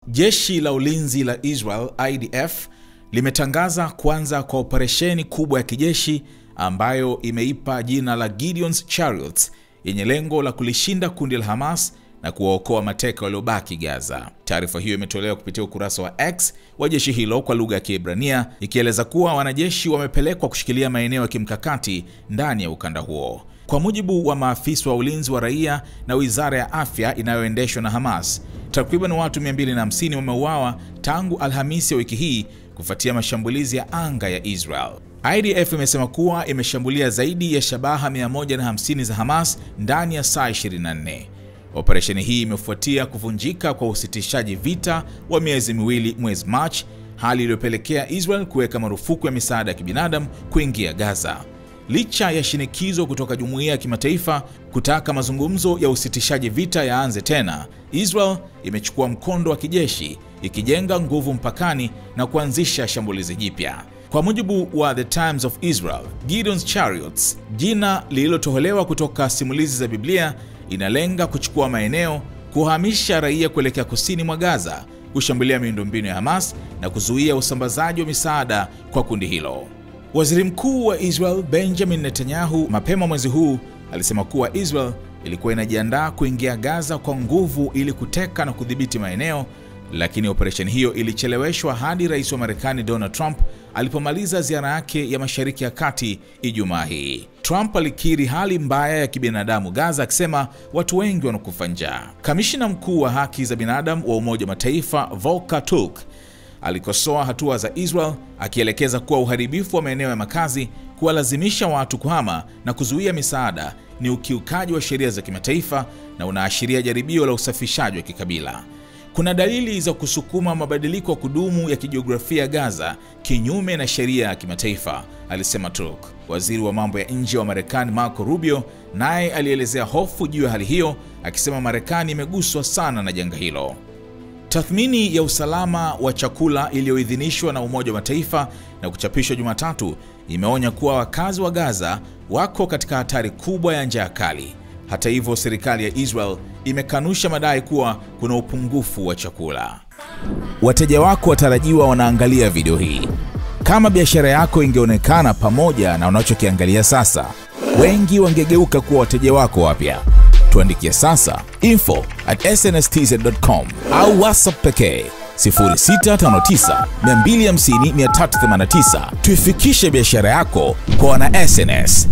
Jeshi la ulinzi la Israel IDF limetangaza kuanza kwa operesheni kubwa ya kijeshi ambayo imeipa jina la Gideon's Chariots, yenye lengo la kulishinda kundi la Hamas na kuwaokoa mateka waliobaki Gaza. Taarifa hiyo imetolewa kupitia ukurasa wa X wa jeshi hilo kwa lugha ya Kiebrania, ikieleza kuwa wanajeshi wamepelekwa kushikilia maeneo ya kimkakati ndani ya ukanda huo. Kwa mujibu wa maafisa wa ulinzi wa raia na Wizara ya Afya inayoendeshwa na Hamas, takriban watu 250 wameuawa tangu Alhamisi ya wiki hii kufuatia mashambulizi ya anga ya Israel. IDF imesema kuwa imeshambulia zaidi ya shabaha 150 za Hamas ndani ya saa 24. Operesheni hii imefuatia kuvunjika kwa usitishaji vita wa miezi miwili mwezi Machi, hali iliyopelekea Israel kuweka marufuku ya misaada ya kibinadamu kuingia Gaza. Licha ya shinikizo kutoka jumuiya ya kimataifa kutaka mazungumzo ya usitishaji vita yaanze tena, Israel imechukua mkondo wa kijeshi, ikijenga nguvu mpakani na kuanzisha shambulizi jipya. Kwa mujibu wa The Times of Israel, Gideon's Chariots, jina lililotolewa kutoka simulizi za Biblia, inalenga kuchukua maeneo, kuhamisha raia kuelekea kusini mwa Gaza, kushambulia miundombinu ya Hamas na kuzuia usambazaji wa misaada kwa kundi hilo. Waziri Mkuu wa Israel Benjamin Netanyahu mapema mwezi huu alisema kuwa Israel ilikuwa inajiandaa kuingia Gaza kwa nguvu ili kuteka na kudhibiti maeneo, lakini operesheni hiyo ilicheleweshwa hadi Rais wa Marekani Donald Trump alipomaliza ziara yake ya Mashariki ya Kati Ijumaa hii. Trump alikiri hali mbaya ya kibinadamu Gaza, akisema watu wengi wanakufa njaa. Kamishna mkuu wa haki za binadamu wa Umoja wa Mataifa Volker Turk alikosoa hatua za Israel, akielekeza kuwa uharibifu wa maeneo ya makazi, kuwalazimisha watu kuhama na kuzuia misaada ni ukiukaji wa sheria za kimataifa na unaashiria jaribio la usafishaji wa kikabila. Kuna dalili za kusukuma mabadiliko ya kudumu ya kijiografia Gaza kinyume na sheria ya kimataifa, alisema Turk. Waziri wa mambo ya nje wa Marekani Marco Rubio naye alielezea hofu juu ya hali hiyo, akisema Marekani imeguswa sana na janga hilo. Tathmini ya usalama wa chakula iliyoidhinishwa na Umoja wa Mataifa na kuchapishwa Jumatatu imeonya kuwa wakazi wa Gaza wako katika hatari kubwa ya njaa kali. Hata hivyo, serikali ya Israel imekanusha madai kuwa kuna upungufu wa chakula. Wateja wako watarajiwa wanaangalia video hii. Kama biashara yako ingeonekana pamoja na unachokiangalia sasa, wengi wangegeuka kuwa wateja wako wapya. Tuandikie sasa info@snstz.com au WhatsApp pekee 0659 250 389. Tuifikishe biashara yako kwa wana SNS.